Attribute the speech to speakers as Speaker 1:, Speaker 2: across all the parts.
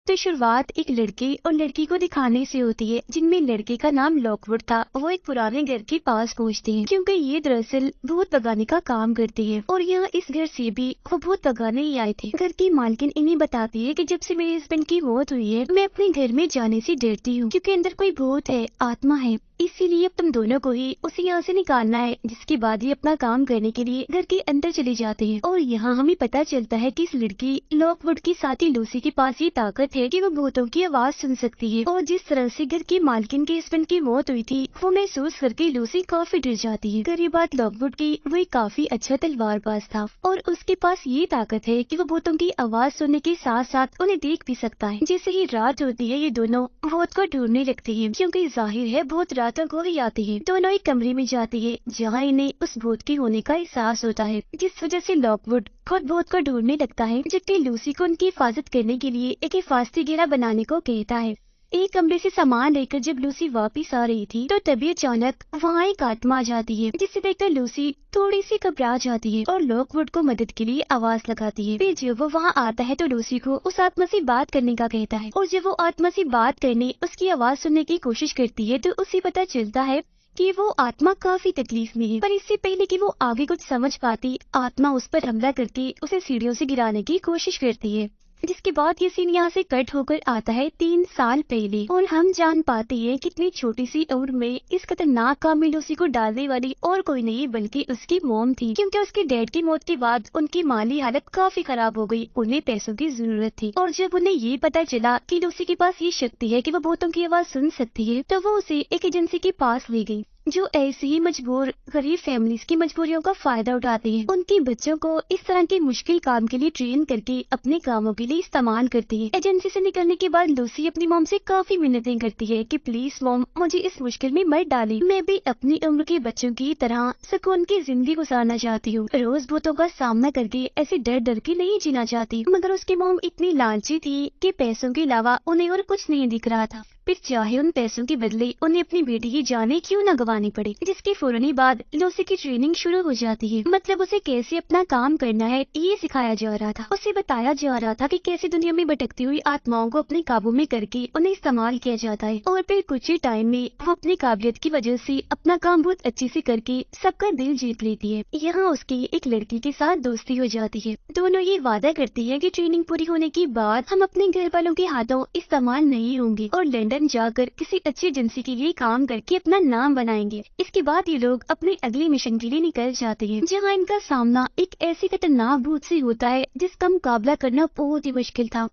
Speaker 1: तो शुरुआत एक लड़के और लड़की को दिखाने से होती है, जिनमें लड़के का नाम लॉकवुड था। वो एक पुराने घर के पास पहुंचते हैं क्योंकि ये दरअसल भूत भगाने का काम करती है और यहाँ इस घर से भी वो भूत भगाने ही आए थे। घर की मालकिन इन्हें बताती है कि जब से मेरे हस्बैंड की मौत हुई है, मैं अपने घर में जाने से डरती हूँ क्योंकि अंदर कोई भूत है, आत्मा है। इसीलिए अब तुम दोनों को ही उसे यहाँ से निकालना है। जिसके बाद ये अपना काम करने के लिए घर के अंदर चली जाती है और यहाँ हमें पता चलता है कि इस लड़की लॉकवुड की साथी लूसी के पास ये ताकत है कि वो भूतों की आवाज सुन सकती है। और जिस तरह से घर की मालकिन के हस्बैंड की मौत हुई थी, वो महसूस करके लूसी काफी डर जाती है। गरीब बात लॉकवुड की, वो एक काफी अच्छा तलवारबाज था और उसके पास ये ताकत है कि वो भूतों की आवाज सुनने के साथ साथ उन्हें देख भी सकता है। जैसे ही रात होती है, ये दोनों भूत को ढूंढने लगती है क्योंकि जाहिर है भूत रातों को ही आती है। दोनों एक कमरे में जाती है जहाँ इन्हें उस भूत के होने का एहसास होता है, जिस वजह से लॉकवुड खुद भूत को ढूंढने लगता है, जबकि लूसी को उनकी हिफाजत करने के लिए एक हिफाजती घेरा बनाने को कहता है। एक कमरे से सामान लेकर जब लूसी वापस आ रही थी तो तभी अचानक वहाँ एक आत्मा आ जाती है, जिसे देखकर लूसी थोड़ी सी घबरा जाती है और लॉकवुड को मदद के लिए आवाज लगाती है। फिर जब वो वहाँ आता है तो लूसी को उस आत्मा से बात करने का कहता है और जब वो आत्मा से बात करने उसकी आवाज सुनने की कोशिश करती है तो उसे पता चलता है कि वो आत्मा काफी तकलीफ में है। पर इससे पहले कि वो आगे कुछ समझ पाती, आत्मा उस पर हमला करके उसे सीढ़ियों से गिराने की कोशिश करती है। जिसके बाद ये सीन यहाँ से कट होकर आता है 3 साल पहले और हम जान पाते हैं कितनी छोटी सी उम्र में इस खतरनाक काम में लूसी को डालने वाली और कोई नहीं बल्कि उसकी मॉम थी, क्योंकि उसके डैड की मौत के बाद उनकी माली हालत काफी खराब हो गई। उन्हें पैसों की जरूरत थी और जब उन्हें ये पता चला कि लूसी के पास ये शक्ति है कि वो भूतों की आवाज सुन सकती है, तो वो उसे एक एजेंसी के पास ले गई जो ऐसी ही मजबूर गरीब फैमिलीज की मजबूरियों का फायदा उठाती है। उनके बच्चों को इस तरह के मुश्किल काम के लिए ट्रेन करके अपने कामों के लिए इस्तेमाल करती है। एजेंसी से निकलने के बाद लूसी अपनी मॉम से काफी मिन्नतें करती है कि प्लीज मॉम, मुझे इस मुश्किल में मत डाली, मैं भी अपनी उम्र के बच्चों की तरह सुकून की जिंदगी गुजारना चाहती हूँ। रोज भूतों का सामना करके ऐसे डर डर के नहीं जीना चाहती। मगर उसकी मॉम इतनी लालची थी कि पैसों के अलावा उन्हें और कुछ नहीं दिख रहा था। फिर चाहे उन पैसों के बदले उन्हें अपनी बेटी की जाने क्यों न गंवानी पड़े। जिसके फौरन ही बाद लूसी की ट्रेनिंग शुरू हो जाती है। मतलब उसे कैसे अपना काम करना है ये सिखाया जा रहा था। उसे बताया जा रहा था कि कैसे दुनिया में भटकती हुई आत्माओं को अपने काबू में करके उन्हें इस्तेमाल किया जाता है। और फिर कुछ ही टाइम में वो अपनी काबिलियत की वजह से अपना काम बहुत अच्छे से करके सबका दिल जीत लेती है। यहाँ उसकी एक लड़की के साथ दोस्ती हो जाती है। दोनों ये वादा करती है कि ट्रेनिंग पूरी होने के बाद हम अपने घर वालों के हाथों इस्तेमाल नहीं होंगे और लंदन जाकर किसी अच्छी एजेंसी के लिए काम करके अपना नाम बनाएंगे। इसके बाद ये लोग अपने अगले मिशन के लिए निकल जाते हैं, जहाँ इनका सामना एक ऐसी खतरनाक भूत से होता है जिसका मुकाबला करना बहुत ही मुश्किल था।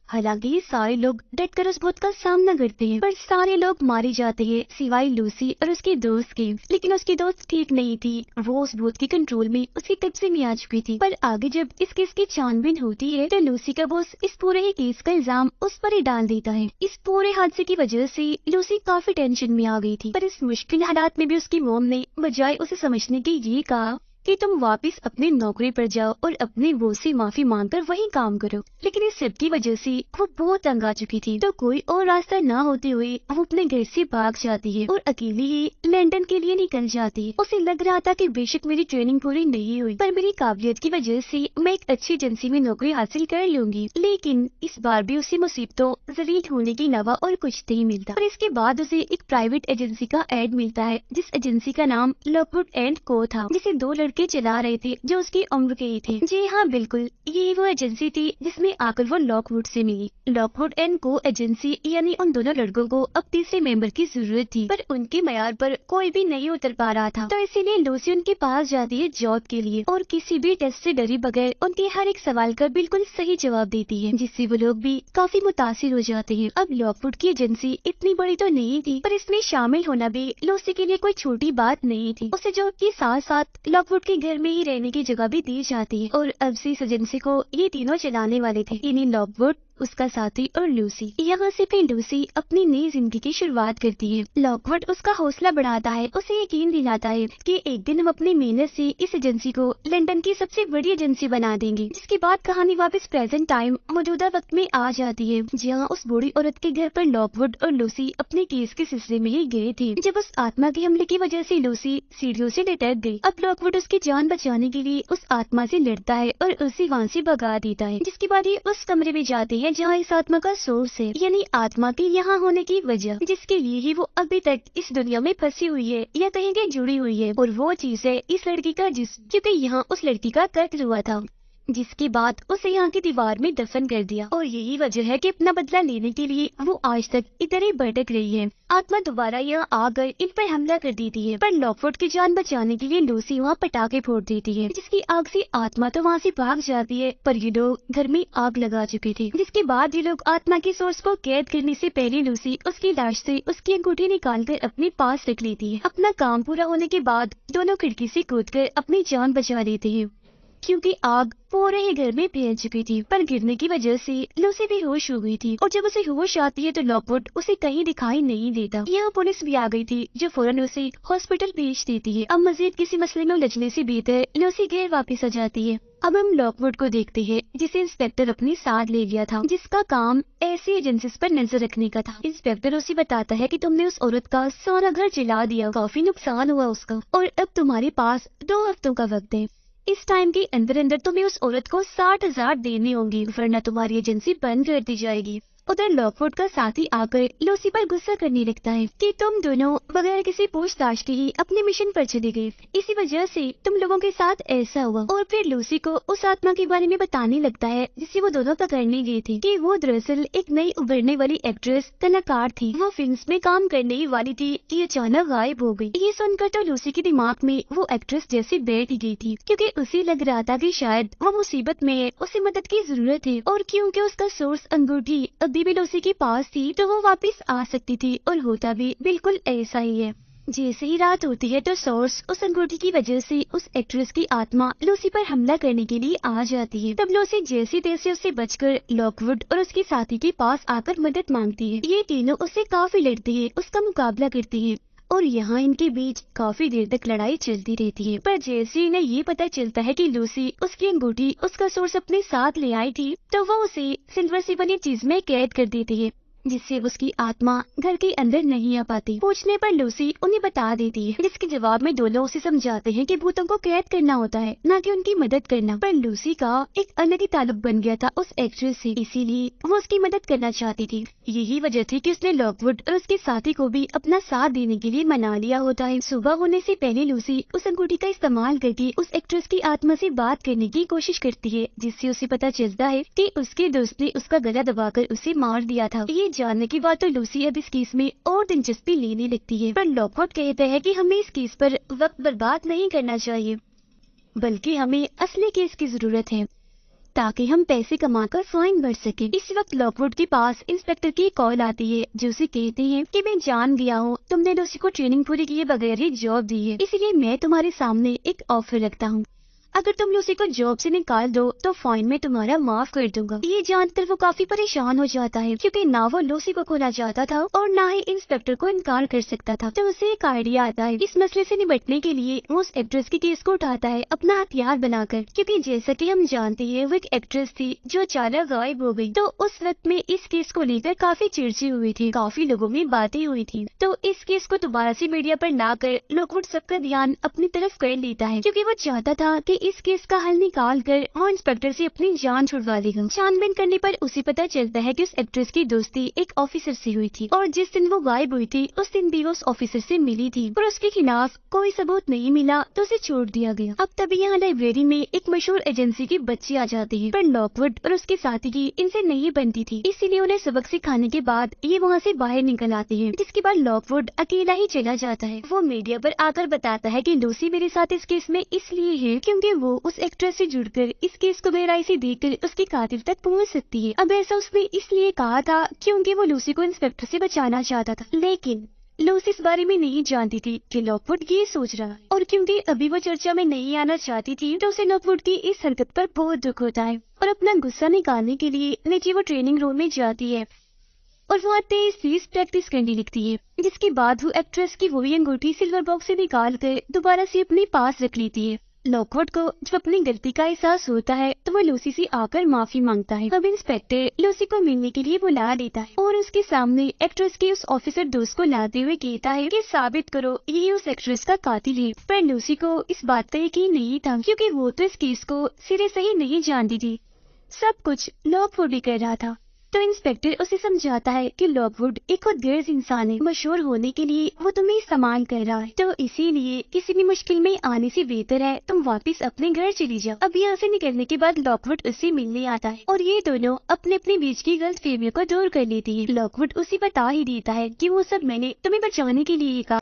Speaker 1: हालांकि ये सारे लोग डटकर उस भूत का सामना करते हैं, पर सारे लोग मारे जाते हैं सिवाय लूसी और उसके दोस्त के। लेकिन उसकी दोस्त ठीक नहीं थी, वो उस भूत के कंट्रोल में उसके कब्जे में आ चुकी थी। पर आगे जब इस केस की छानबीन होती है तो लूसी का बॉस इस पूरे ही केस का इल्जाम उस पर ही डाल देता है। इस पूरे हादसे की वजह से लूसी काफी टेंशन में आ गई थी। पर इस मुश्किल हालात में भी उसकी मॉम ने बजाय उसे समझने की ये कहा कि तुम वापस अपनी नौकरी पर जाओ और अपने बॉस से माफी मांगकर वही काम करो। लेकिन इस सब की वजह से वो बहुत तंग आ चुकी थी, तो कोई और रास्ता न होते हुए वो अपने घर से भाग जाती है और अकेली ही लंदन के लिए निकल जाती है। उसे लग रहा था कि बेशक मेरी ट्रेनिंग पूरी नहीं हुई, पर मेरी काबिलियत की वजह से मैं एक अच्छी एजेंसी में नौकरी हासिल कर लूंगी। लेकिन इस बार भी उसे मुसीबतों जलील होने के अलावा और कुछ नहीं मिलता। और इसके बाद उसे एक प्राइवेट एजेंसी का एड मिलता है, जिस एजेंसी का नाम लॉकवुड एंड को था, जिसे 2 लड़के चला रहे थे जो उसकी उम्र के ही थे। जी हाँ, बिल्कुल ये वो एजेंसी थी जिसमें आकर वो लॉकवुड से मिली। लॉकवुड एंड को एजेंसी यानी उन दोनों लड़कों को अब तीसरे मेंबर की जरूरत थी, पर उनके मयार पर कोई भी नहीं उतर पा रहा था। तो इसीलिए लूसी उनके पास जाती है जॉब के लिए और किसी भी टेस्ट से डरे बगैर उनके हर एक सवाल का बिल्कुल सही जवाब देती है, जिससे वो लोग भी काफी मुतासिर हो जाते हैं। अब लॉकवुड की एजेंसी इतनी बड़ी तो नहीं थी, पर इसमें शामिल होना भी लूसी के लिए कोई छोटी बात नहीं थी। उसे जॉब के साथ साथ लॉकवुड के घर में ही रहने की जगह भी दी जाती है और अब से इस एजेंसी को ये तीनों चलाने वाले थे, यानी लॉकवुड, उसका साथी और लूसी। यहाँ से फिर लूसी अपनी नई जिंदगी की शुरुआत करती है। लॉकवुड उसका हौसला बढ़ाता है, उसे यकीन दिलाता है कि एक दिन हम अपनी मेहनत से इस एजेंसी को लंदन की सबसे बड़ी एजेंसी बना देंगे। जिसके बाद कहानी वापस प्रेजेंट टाइम मौजूदा वक्त में आ जाती है, जहाँ उस बूढ़ी औरत के घर पर लॉकवुड और लूसी अपने केस के सिलसिले में ही गए थे, जब उस आत्मा के हमले की वजह से लूसी सीढ़ियों से लटक गई। अब लॉकवुड उसकी जान बचाने के लिए उस आत्मा से लड़ता है और उसे वहाँ से भगा देता है। जिसके बाद ये उस कमरे में जाते हैं है जहाँ इस आत्मा का सोर्स है, यानी आत्मा के यहाँ होने की वजह, जिसके लिए ही वो अभी तक इस दुनिया में फंसी हुई है या कहेंगे जुड़ी हुई है। और वो चीज है इस लड़की का जिस्म, क्योंकि यहाँ उस लड़की का कत्ल हुआ था, जिसके बाद उसे यहाँ की दीवार में दफन कर दिया। और यही वजह है कि अपना बदला लेने के लिए वो आज तक इधर ही भटक रही है। आत्मा दोबारा यहाँ आकर इन पर हमला कर देती है, पर लॉकवुड की जान बचाने के लिए लूसी वहाँ पटाखे फोड़ देती है, जिसकी आग से आत्मा तो वहाँ से भाग जाती है, पर ये लोग घर में आग लगा चुके थे। जिसके बाद ये लोग आत्मा की सोर्स को कैद करने से पहले लूसी उसकी लाश से उसकी अंगूठी निकाल कर अपने पास रख लेती है। अपना काम पूरा होने के बाद दोनों खिड़की से कूदकर अपनी जान बचा लेती है, क्योंकि आग पूरे ही घर में फैल चुकी थी। पर गिरने की वजह से लूसी भी होश हो गई थी, और जब उसे होश आती है तो लॉकवुड उसे कहीं दिखाई नहीं देता। यहाँ पुलिस भी आ गई थी, जो फौरन उसे हॉस्पिटल भेज देती है। अब मजीद किसी मसले में उलझने से बेहतर लूसी घर वापस आ जाती है। अब हम लॉकवुड को देखते हैं, जिसे इंस्पेक्टर अपने साथ ले गया था, जिसका काम ऐसी एजेंसीज पर नजर रखने का था। इंस्पेक्टर उसे बताता है कि तुमने उस औरत का सारा घर जला दिया, काफी नुकसान हुआ उसका, और अब तुम्हारे पास 2 हफ्तों का वक्त है। इस टाइम के अंदर अंदर तुम्हें उस औरत को 60,000 देने होंगे, वरना तुम्हारी एजेंसी बंद कर दी जाएगी। उधर लॉकवुड का साथी आकर लूसी पर गुस्सा करने लगता है कि तुम दोनों बगैर किसी पूछताछ के ही अपने मिशन पर चले गए, इसी वजह से तुम लोगों के साथ ऐसा हुआ। और फिर लूसी को उस आत्मा के बारे में बताने लगता है जिसे वो दोनों पकड़ने गए थे, कि वो दरअसल एक नई उभरने वाली एक्ट्रेस कलाकार थी। वो फिल्म्स में काम करने ही वाली थी कि अचानक गायब हो गई। ये सुनकर तो लूसी के दिमाग में वो एक्ट्रेस जैसे बैठ गई थी, क्योंकि उसे लग रहा था कि शायद वो मुसीबत में है, उसे मदद की जरूरत है, और क्योंकि उसका सोर्स अंगूठी भी लूसी के पास थी तो वो वापस आ सकती थी। और होता भी बिल्कुल ऐसा ही है। जैसे ही रात होती है तो सोर्स उस अंगूठी की वजह से उस एक्ट्रेस की आत्मा लूसी पर हमला करने के लिए आ जाती है। तब लूसी जैसी तैसे उससे बचकर लॉकवुड और उसके साथी के पास आकर मदद मांगती है। ये तीनों उससे काफी लड़ते हैं, उसका मुकाबला करती है, और यहाँ इनके बीच काफी देर तक लड़ाई चलती रहती है। पर जैसे इन्हें ये पता चलता है कि लूसी उसकी अंगूठी उसका सोर्स अपने साथ ले आई थी, तो वो उसे सिल्वर से बनी चीज में कैद कर देती है, जिससे उसकी आत्मा घर के अंदर नहीं आ पाती। पूछने पर लूसी उन्हें बता देती है, जिसके जवाब में दोनों उसे समझाते हैं कि भूतों को कैद करना होता है, न कि उनकी मदद करना। पर लूसी का एक अलग ही ताल्लुक बन गया था उस एक्ट्रेस से, इसीलिए वो उसकी मदद करना चाहती थी। यही वजह थी कि उसने लॉकवुड और उसके साथी को भी अपना साथ देने के लिए मना लिया होता है। सुबह होने से पहले लूसी उस अंगूठी का इस्तेमाल करके उस एक्ट्रेस की आत्मा से बात करने की कोशिश करती है, जिससे उसे पता चलता है कि उसके दोस्त ने उसका गला दबाकर उसे मार दिया था। ये जानने के बाद तो लूसी अब इस केस में और दिलचस्पी लेने लगती है, पर लॉकवुड कहता है कि हमें इस केस पर वक्त बर्बाद नहीं करना चाहिए, बल्कि हमें असली केस की जरूरत है, ताकि हम पैसे कमाकर फाइन भर सके। इस वक्त लॉकवुड के पास इंस्पेक्टर की कॉल आती है, जो उसे कहते हैं कि मैं जान गया हूँ तुमने लूसी को ट्रेनिंग पूरी किए बगैर ही जॉब दी है, इसलिए मैं तुम्हारे सामने एक ऑफर रखता हूँ। अगर तुम लूसी को जॉब से निकाल दो तो फाइन में तुम्हारा माफ कर दूंगा। ये जानकर वो काफी परेशान हो जाता है, क्योंकि ना वो लूसी को खोना चाहता था और ना ही इंस्पेक्टर को इनकार कर सकता था। तो उसे एक आइडिया आता है। इस मसले से निपटने के लिए वो उस एक्ट्रेस के केस को उठाता है अपना हथियार बनाकर, क्योंकि जैसा कि हम जानते हैं वो एक एक्ट्रेस थी जो अचानक गायब हो गई। तो उस वक्त में इस केस को लेकर काफी चर्चे हुई थी, काफी लोगों में बातें हुई थी। तो इस केस को दोबारा से मीडिया पर लाकर लॉकवुड सबका ध्यान अपनी तरफ कर लेता है, क्योंकि वो चाहता था कि इस केस का हल निकाल कर वो इंस्पेक्टर से अपनी जान छुड़वा लेगा। छानबीन करने पर उसे पता चलता है कि उस एक्ट्रेस की दोस्ती एक ऑफिसर से हुई थी, और जिस दिन वो गायब हुई थी उस दिन भी वो उस ऑफिसर से मिली थी, पर उसके खिलाफ कोई सबूत नहीं मिला तो उसे छोड़ दिया गया। अब तभी यहाँ लाइब्रेरी में एक मशहूर एजेंसी के बच्चे आ जाते हैं, पर लॉकवुड और उसके साथी की इनसे नहीं बनती थी, इसीलिए उन्हें सबक सिखाने के बाद ये वहाँ से बाहर निकल आते हैं। जिसके बाद लॉकवुड अकेला ही चला जाता है। वो मीडिया पर आकर बताता है कि लूसी मेरे साथ इस केस में इसलिए है क्योंकि वो उस एक्ट्रेस से जुड़कर इस केस को गहराई से देखकर उसके कातिल तक पहुंच सकती है। अब ऐसा उसने इसलिए कहा था क्योंकि वो लूसी को इंस्पेक्टर से बचाना चाहता था, लेकिन लूसी इस बारे में नहीं जानती थी कि लॉकवुड ये सोच रहा है, और क्योंकि अभी वो चर्चा में नहीं आना चाहती थी तो उसे लॉकवुड की इस हरकत पर बहुत दुख होता है, और अपना गुस्सा निकालने के लिए नीचे वो ट्रेनिंग रूम में जाती है और वहाँ तेज प्रैक्टिस करने लगती है। जिसके बाद वो एक्ट्रेस की वही अंगूठी सिल्वर बॉक्स से निकाल कर दोबारा से अपने पास रख लेती है। लॉकवुड को जब अपनी गलती का एहसास होता है तो वो लूसी से आकर माफी मांगता है। अब इंस्पेक्टर लूसी को मिलने के लिए बुला देता है और उसके सामने एक्ट्रेस के उस ऑफिसर दोस्त को लाते हुए कहता है कि साबित करो यही उस एक्ट्रेस का कातिल है। पर लूसी को इस बात का यकीन नहीं था, क्योंकि वो तो इस केस को सिरे से ही नहीं जानती थी। सब कुछ लॉकवुड ही कर रहा था। तो इंस्पेक्टर उसे समझाता है कि लॉकवुड एक खुदगर्ज इंसान है, मशहूर होने के लिए वो तुम्हें इस्तेमाल कर रहा है, तो इसीलिए किसी भी मुश्किल में आने से बेहतर है तुम वापस अपने घर चली जाओ। अब यहाँ से निकलने के बाद लॉकवुड उससे मिलने आता है और ये दोनों अपने अपने बीच की गलतफहमियों को दूर कर लेती है। लॉकवुड उसे बता ही देता है कि वो सब मैंने तुम्हें बचाने के लिए कहा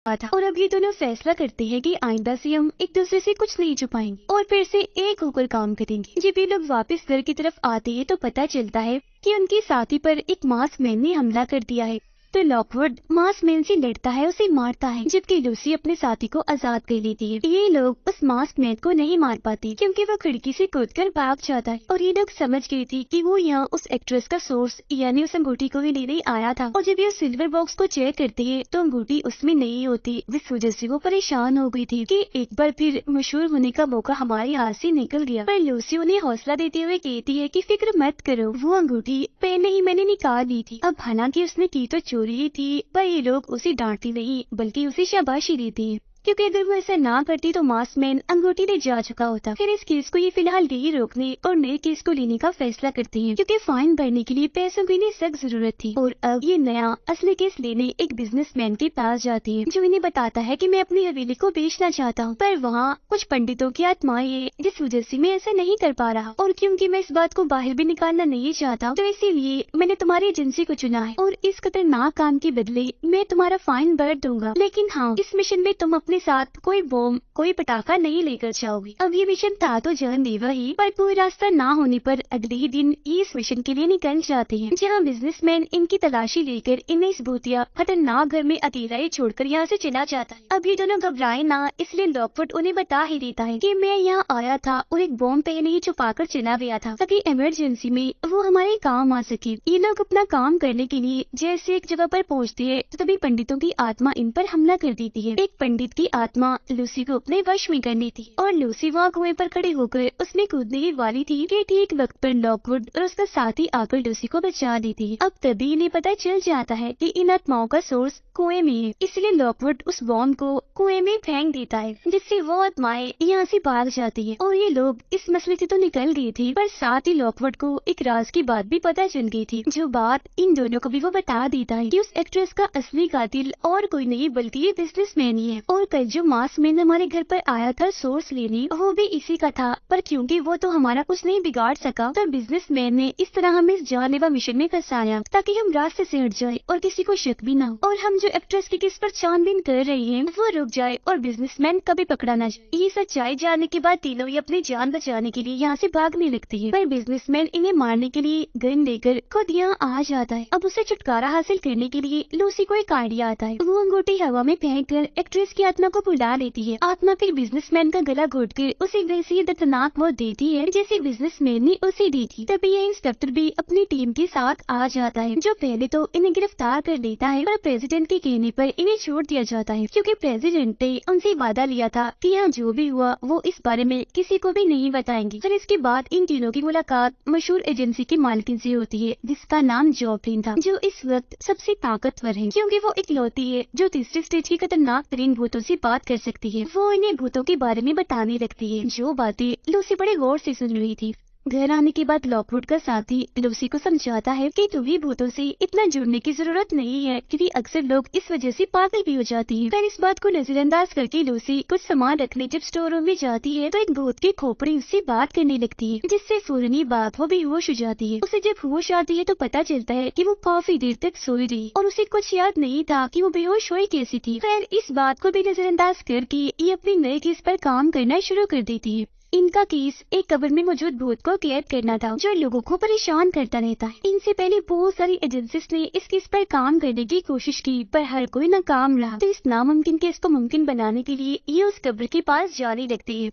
Speaker 1: था, और अब ये दोनों फैसला करते हैं कि आइंदा से हम एक दूसरे से कुछ नहीं छुपाएंगे और फिर से एक होकर काम करेंगे। जब ये लोग वापस घर की तरफ आते हैं तो पता चलता है कि उनके साथी पर एक मास्क मैन ने हमला कर दिया है। तो लॉकवुड मास्क मैन से लड़ता है, उसे मारता है, जबकि लूसी अपने साथी को आजाद कर लेती है। ये लोग उस मास्क मैन को नहीं मार पाती क्योंकि वो खिड़की से कूदकर भाग जाता है, और ये लोग समझ गई थी कि वो यहाँ उस एक्ट्रेस का सोर्स यानी उस अंगूठी को ही लेने आया था। और जब ये सिल्वर बॉक्स को चेक करते हैं तो अंगूठी उसमें नहीं होती। इस वजह से वो परेशान हो गई थी कि एक बार फिर मशहूर होने का मौका हमारे हाथ से निकल गया। पर लूसी उन्हें हौसला देते हुए कहती है कि फिक्र मत करो, वो अंगूठी पहले ही मैंने निकाल ली थी। अब हालांकि उसने की तो चोरी थी, पर ये लोग उसे डांटती नहीं बल्कि उसे शाबाशी देती है, क्योंकि अगर वो ऐसा ना करती तो मास्क मैन अंगूठी ले जा चुका होता। फिर इस केस को ये फिलहाल यही रोकने और नए केस को लेने का फैसला करती है, क्योंकि फाइन भरने के लिए पैसों की इन्हें सख्त जरूरत थी। और अब ये नया असली केस लेने एक बिजनेसमैन के पास जाती है, जो इन्हें बताता है कि मैं अपनी हवेली को बेचना चाहता हूँ, पर वहाँ कुछ पंडितों की आत्माएं है जिस वजह से मैं ऐसा नहीं कर पा रहा, और क्योंकि मैं इस बात को बाहर भी निकालना नहीं चाहता तो इसीलिए मैंने तुम्हारी एजेंसी को चुना है, और इस खतरनाक काम के बदले मैं तुम्हारा फाइन भर दूंगा। लेकिन हाँ, इस मिशन में तुम अपने साथ कोई बम कोई पटाखा नहीं लेकर जाओगे। अब ये मिशन था तो जानलेवा ही, पर कोई रास्ता ना होने पर अगले ही दिन ये इस मिशन के लिए निकल जाते हैं, जहाँ बिजनेसमैन इनकी तलाशी लेकर इन्हें इस भूतिया खतरनाक घर में अकेला ही छोड़कर यहाँ से चला जाता है। अब ये दोनों घबराए ना, इसलिए लॉकवुड उन्हें बता ही देता है कि मैं यहाँ आया था और एक बम पहले ही छुपा कर चला गया था, ताकि इमरजेंसी में वो हमारे काम आ सके। ये लोग अपना काम करने के लिए जैसे एक जगह पर पहुँचते हैं तो तभी पंडितों की आत्मा इन पर हमला कर देती है। एक पंडित की आत्मा लूसी को अपने वश में करनी थी, और लूसी वहाँ कुएं पर खड़े होकर उसमें कूदने ही वाली थी कि ठीक वक्त पर लॉकवुड और उसका साथी आकर लूसी को बचा देती है। अब तभी इन्हें पता चल जाता है कि इन आत्माओं का सोर्स कुएं में है, इसलिए लॉकवुड उस बॉम्ब को कुएं में फेंक देता है, जिससे वो आत्माएं यहाँ से भाग जाती है। और ये लोग इस मसले से तो निकल गए थे, पर साथ ही लॉकवुड को एक राज की बात भी पता चल गई थी, जो बात इन दोनों को भी वो बता देता है कि उस एक्ट्रेस का असली कातिल और कोई नहीं बल्कि ये बिजनेसमैन ही है, और कल जो मास्क मैन हमारे घर पर आया था सोर्स लेने, वो भी इसी का था, पर क्योंकि वो तो हमारा कुछ नहीं बिगाड़ सका तो बिजनेसमैन ने इस तरह हमें इस जानलेवा मिशन में फंसाया ताकि हम रास्ते से हट जाए और किसी को शक भी ना हो, और हम जो एक्ट्रेस की किस पर छानबीन कर रहे हैं वो रुक जाए और बिजनेसमैन कभी पकड़ा ना जाए। ये सच्चाई जानने के बाद तीनों ही अपनी जान बचाने के लिए यहाँ से भागने लगती है, पर बिजनेसमैन इन्हें मारने के लिए गन लेकर खुद यहाँ आ जाता है। अब उसे छुटकारा हासिल करने के लिए लूसी को एक आइडिया आता है, वो अंगूठी हवा में फेंक कर एक्ट्रेस की आत्मा को बुला लेती है। आत्मा फिर बिजनेसमैन का गला घोट कर उसे वैसी दर्दनाक मौत देती है जैसे बिजनेसमैन ने उसे दी थी। तभी यह इंस्पेक्टर भी अपनी टीम के साथ आ जाता है, जो पहले तो इन्हें गिरफ्तार कर लेता है, पर प्रेसिडेंट के कहने पर इन्हें छोड़ दिया जाता है, क्योंकि प्रेसिडेंट ने उनसे वादा लिया था कि यहाँ जो भी हुआ वो इस बारे में किसी को भी नहीं बताएंगे। फिर इसके बाद इन तीनों की मुलाकात मशहूर एजेंसी की मालकिन से होती है, जिसका नाम जॉकलिन था, जो इस वक्त सबसे ताकतवर है, क्योंकि वो इकलौती है जो तीसरे स्टेज की खतरनाक तरीन भूतों से बात कर सकती है। वो इन्हें भूतों के बारे में बताने लगती है, जो बातें लूसी बड़े गौर से सुन रही थी। घर आने के बाद लॉकवुड का साथी लूसी को समझाता है कि तुम्हें भूतों से इतना जुड़ने की जरूरत नहीं है, क्योंकि अक्सर लोग इस वजह से पागल भी हो जाती हैं। पर इस बात को नजरअंदाज करके लूसी कुछ सामान रखने जब स्टोर रूम में जाती है तो एक भूत की खोपड़ी उससे बात करने लगती है, जिससे फौरनी बात वो बेहोश हो जाती है। उसे जब होश आती है तो पता चलता है कि वो काफी देर तक सोई रही और उसे कुछ याद नहीं था कि वो बेहोश हुई कैसी थी। खैर, इस बात को भी नजरअंदाज करके ये अपने नए केस पर काम करना शुरू कर देती है। इनका केस एक कब्र में मौजूद भूत को कैद करना था, जो लोगों को परेशान करता रहता है। इनसे पहले बहुत सारी एजेंसीज ने इस केस पर काम करने की कोशिश की, पर हर कोई नाकाम रहा। तो इस नामुमकिन केस को मुमकिन बनाने के लिए ये उस कब्र के पास जाने लगती है,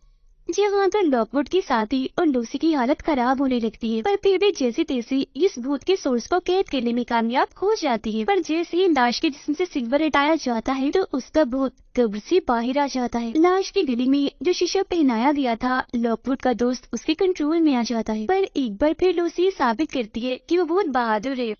Speaker 1: जहाँ पर लॉकवुड की साथी और लूसी की हालत खराब होने लगती है, पर फिर भी जैसे तैसे इस भूत के सोर्स को कैद करने में कामयाब हो जाती है। पर जैसे ही लाश के जिस्म से सिल्वर हटाया जाता है तो उसका भूत कब्र से बाहर आ जाता है। लाश की गले में जो शीशा पहनाया गया था, लॉकवुड का दोस्त उसके कंट्रोल में आ जाता है। पर एक बार फिर लूसी साबित करती है कि वो बहुत बहादुर है,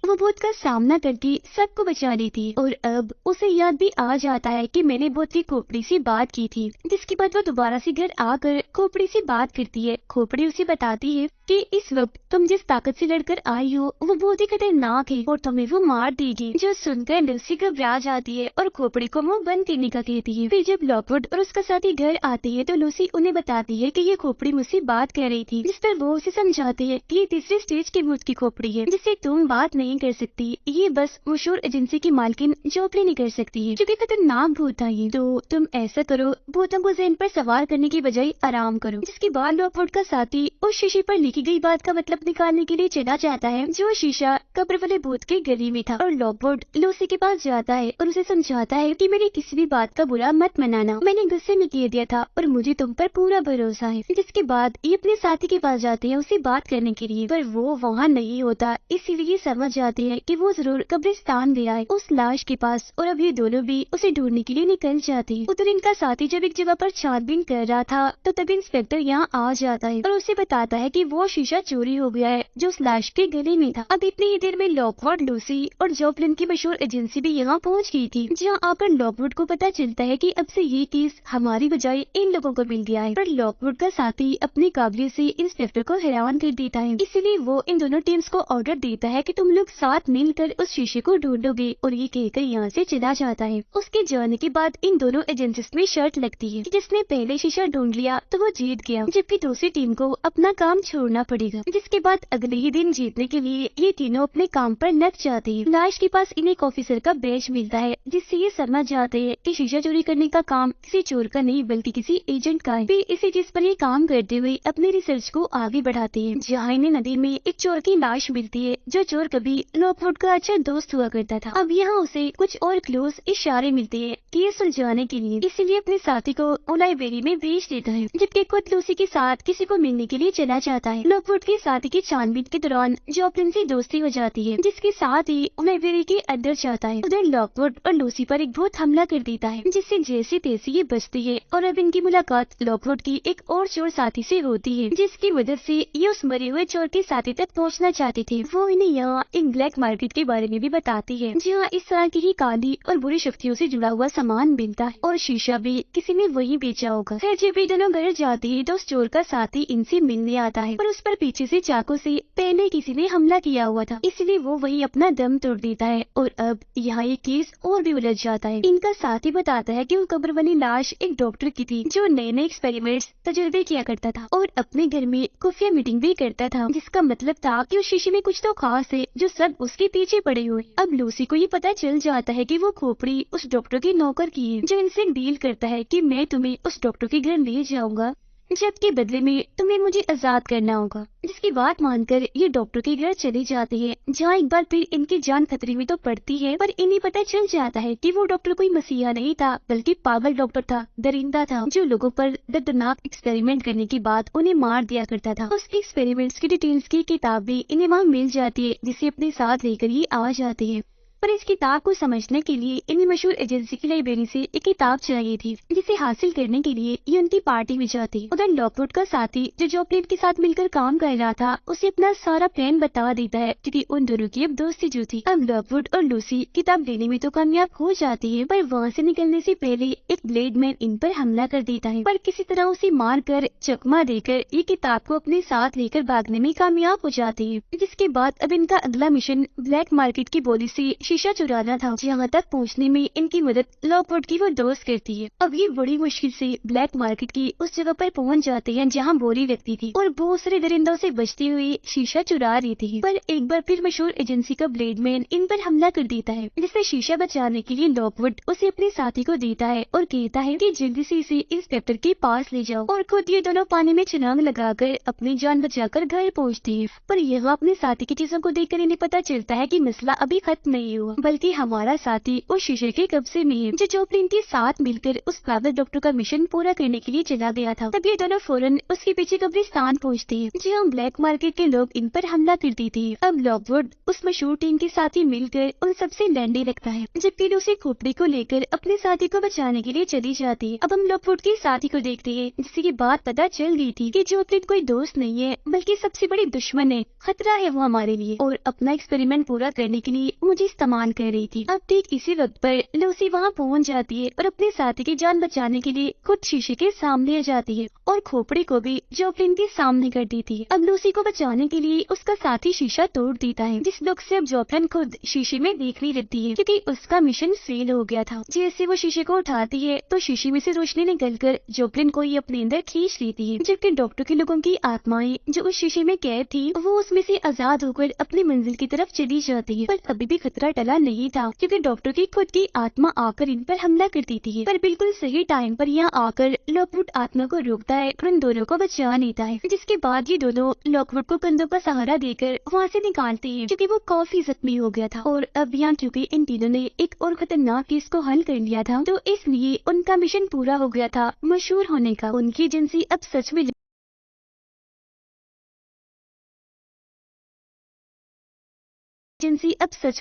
Speaker 1: वो भूत का सामना करके सबको बचा लेती है। और अब उसे याद भी आ जाता है कि मैंने भूत की खोपड़ी से बात की थी, जिसके बाद वो दोबारा से घर आकर खोपड़ी से बात करती है। खोपड़ी उसे बताती है कि इस वक्त तुम जिस ताकत से लड़कर आई हो वो बहुत ही खतरनाक है और तुम्हें वो मार देगी। जो सुनकर लूसी घबरा जाती है और खोपड़ी को मुंह बंद करने का कहती है। फिर जब लॉकवुड और उसका साथी घर आते हैं तो लूसी उन्हें बताती है कि ये खोपड़ी मुझसे बात कर रही थी, जिस पर वो उसे समझाती है कि ये तीसरे स्टेज के भूत की खोपड़ी है जिससे तुम बात नहीं कर सकती। ये बस मशहूर एजेंसी की मालकिन जोपली नहीं कर सकती है क्योंकि खतरनाक भूत है ये। तो तुम ऐसा करो, भूतों को ज़हन पर सवार करने की बजाय आराम करो। जिसके बाद लॉकवुड का साथी उस शीशे पर लिखी गई बात का मतलब निकालने के लिए चला जाता है जो शीशा कब्र वाले भूत के गली में था। और लॉकवुड लूसी के पास जाता है और उसे समझाता है कि मेरी किसी भी बात का बुरा मत मनाना, मैंने गुस्से में कह दिया था और मुझे तुम पर पूरा भरोसा है। जिसके बाद ये अपने साथी के पास जाते हैं उसे बात करने के लिए, पर वो वहाँ नहीं होता, इसीलिए समझ जाते हैं कि वो जरूर कब्रिस्तान गया है उस लाश के पास। और अब ये दोनों भी उसे ढूंढने के लिए निकल जाते हैं। उधर इनका साथी जब एक जगह पर छानबीन कर रहा था तो तभी इंस्पेक्टर यहाँ आ जाता है और उसे बताता है कि वो शीशा चोरी हो गया है जो उस लाश के गले में था। अब इतनी ही देर में लॉकवुड, लूसी और जोप्लिन की मशहूर एजेंसी भी यहाँ पहुँच गई थी, जहाँ आकर लॉकवुड को पता चलता है कि अब से ये केस हमारी बजाय इन लोगों को मिल गया है। पर लॉकवुड का साथी अपनी काबिलियत से इंस्पेक्टर को हैरान कर देता है, इसलिए वो इन दोनों टीम्स को ऑर्डर देता है कि तुम लोग साथ मिलकर उस शीशे को ढूंढोगे, और ये कहकर यहाँ से चला जाता है। उसके जाने के बाद इन दोनों एजेंसीज में शर्त लगती है कि जिसने पहले शीशा ढूंढ लिया तो वो जीत गया, जबकि दूसरी टीम को अपना काम छोड़ना पड़ेगा। जिसके बाद अगले ही दिन जीतने के लिए ये तीनों अपने काम पर लग जाते हैं। लाश के पास इन्हें एक ऑफिसर का बैज मिलता है जिससे ये समझ जाते हैं कि शीशा चोरी करने का काम किसी चोर का नहीं बल्कि किसी एजेंट का है। फिर इसी चीज पर ये काम करते हुए अपनी रिसर्च को आगे बढ़ाते हैं, जहाँ इन्हें नदी में एक चोर की लाश मिलती है जो चोर कभी लॉकवुड का अच्छा दोस्त हुआ करता था। अब यहाँ उसे कुछ और क्लोज इशारे मिलते हैं कि ये सुलझाने के लिए, इसीलिए अपने साथी को वो लाइब्रेरी में भेज देता है, जबकि खुद लूसी के साथ किसी को मिलने के लिए चला जाता है। लॉकवुड के साथी की छानबीन के दौरान जोप्लिन से दोस्ती हो जाती है, जिसके साथ ही लाइब्रेरी के अंदर जाता है। उधर लॉकवुड और लूसी पर एक भूत हमला कर देता है, जिससे जैसे तैसे ये बचती है। और अब इनकी मुलाकात लॉकवुड की एक और चोर साथी से होती है, जिसकी मदद से ये उस मरे हुए चोर के साथी तक पहुँचना चाहते थे। वो इन्हें यहाँ एक ब्लैक मार्केट के बारे में भी बताती है, जहाँ इस तरह की ही काली और बुरी शक्तियों से जुड़ा हुआ सामान मिलता है, और शीशा भी किसी ने वही बेचा होगा। फिर जब ये दोनों घर जाते हैं तो उस चोर का साथी इनसे मिलने आता है, और उस पर पीछे से चाकू से पहले किसी ने हमला किया हुआ था, इसलिए वो वही अपना दम तोड़ देता है। और अब यहाँ ये केस और भी उलझ जाता है। इनका साथी बताता है कि वो कब्र वाली लाश एक डॉक्टर की थी जो नए नए एक्सपेरिमेंट्स तजुर्बे किया करता था और अपने घर में खुफिया मीटिंग भी करता था, जिसका मतलब था कि उस शीशे में कुछ तो खास है जो सब उसके पीछे पड़े हुए। अब लूसी को ये पता चल जाता है कि वो खोपड़ी उस डॉक्टर के नौकर की है, जो इनसे डील करता है कि मैं तुम्हें उस डॉक्टर के घर ले जाऊंगा, जबकि बदले में तुम्हें मुझे आजाद करना होगा। जिसकी बात मानकर ये डॉक्टर के घर चले जाते हैं, जहाँ एक बार फिर इनकी जान खतरे में तो पड़ती है, पर इन्हें पता चल जाता है कि वो डॉक्टर कोई मसीहा नहीं था बल्कि पागल डॉक्टर था, दरिंदा था, जो लोगों पर दर्दनाक एक्सपेरिमेंट करने के बाद उन्हें मार दिया करता था। उस एक्सपेरिमेंट्स की डिटेल्स की किताब भी इन्हें वहाँ मिल जाती है, जिसे अपने साथ लेकर ये आ जाते हैं। पर इस किताब को समझने के लिए इन्हें मशहूर एजेंसी की लाइब्रेरी से एक किताब चाहिए थी, जिसे हासिल करने के लिए ये उनकी पार्टी में जाती। उधर लॉकवुड का साथी जो जोप्लिन के साथ मिलकर काम कर रहा था उसे अपना सारा प्लान बता देता है, क्योंकि उन दोनों की अब दोस्ती जो थी। अब लॉकवुड और लूसी किताब लेने में तो कामयाब हो जाती है, पर वहाँ से निकलने से पहले एक ब्लेडमैन इन पर हमला कर देता है, पर किसी तरह उसे मार कर चकमा देकर ये किताब को अपने साथ लेकर भागने में कामयाब हो जाती है। जिसके बाद अब इनका अगला मिशन ब्लैक मार्केट की बोली से शीशा चुराना था, जहाँ तक पहुँचने में इनकी मदद लॉकवुड की वो दोस्त करती है। अब ये बड़ी मुश्किल से ब्लैक मार्केट की उस जगह पर पहुँच जाते हैं जहाँ बोरी व्यक्ति थी और बहुत सारे दरिंदों से बचते हुए शीशा चुरा रही थी। पर एक बार फिर मशहूर एजेंसी का ब्लेडमैन इन पर हमला कर देता है, जिससे शीशा बचाने के लिए लॉकवुड उसे अपने साथी को देता है और कहता है कि जल्दी से इसे इंस्पेक्टर के पास ले जाओ। और खुद ये दोनों पानी में छलांग लगाकर अपनी जान बचाकर घर पहुँचती है। पर यहाँ अपने साथी की चीजों को देखकर इन्हें पता चलता है कि मसला अभी खत्म नहीं हुआ, बल्कि हमारा साथी उस शीशे के कब्जे में है, जो जोप्लिन के साथ मिलकर उस पागल डॉक्टर का मिशन पूरा करने के लिए चला गया था। तब ये दोनों फौरन उसके पीछे कब्रिस्तान पहुँचते हैं, जहाँ ब्लैक मार्केट के लोग इन पर हमला कर देते हैं। अब लॉकवुड उस मशहूर टीम के साथ ही मिलकर उन सबसे लड़ने लगता है, जबकि लूसी खोपड़ी को लेकर अपने साथी को बचाने के लिए चली जाती है। अब हम लॉकवुड के साथी को देखते हैं, जिससे ये बात पता चल गई थी कि जोप्लिन कोई दोस्त नहीं है बल्कि सबसे बड़ी दुश्मन है, खतरा है वो हमारे लिए, और अपना एक्सपेरिमेंट पूरा करने के लिए मुझे इस्तेमाल सामान कर रही थी। अब ठीक इसी वक्त पर लूसी वहाँ पहुँच जाती है और अपने साथी की जान बचाने के लिए खुद शीशे के सामने आ जाती है और खोपड़ी को भी जोकलिन के सामने कर देती है। अब लूसी को बचाने के लिए उसका साथी शीशा तोड़ देता है, जिस दुख से अब जोकलिन खुद शीशे में देखने लगती है क्योंकि उसका मिशन फेल हो गया था। जैसे वो शीशे को उठाती है तो शीशे में से रोशनी निकलकर जोकलिन को ही अपने अंदर खींच लेती है, जबकि डॉक्टर के लोगों की आत्माएं जो उस शीशे में कैद थी वो उसमें से आजाद होकर अपनी मंजिल की तरफ चली जाती है। पर अभी भी खतरा टला नहीं था क्योंकि डॉक्टर की खुद की आत्मा आकर इन पर हमला कर देती है। पर बिल्कुल सही टाइम पर यहाँ आकर लॉकवुड आत्मा को रोकता है और उन दोनों को बचा लेता है, जिसके बाद ये दोनों लॉकवुड को कंधों का सहारा देकर वहाँ से निकालते हैं क्योंकि वो काफी जख्मी हो गया था। और अब यहाँ क्योंकि इन तीनों ने एक और खतरनाक केस को हल कर लिया था तो इसलिए उनका मिशन पूरा हो गया था मशहूर होने का। उनकी एजेंसी अब सच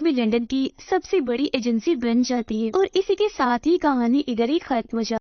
Speaker 1: में लंदन की सबसे बड़ी एजेंसी बन जाती है। और इसी के साथ ही कहानी इधर ही खत्म हो जाती है।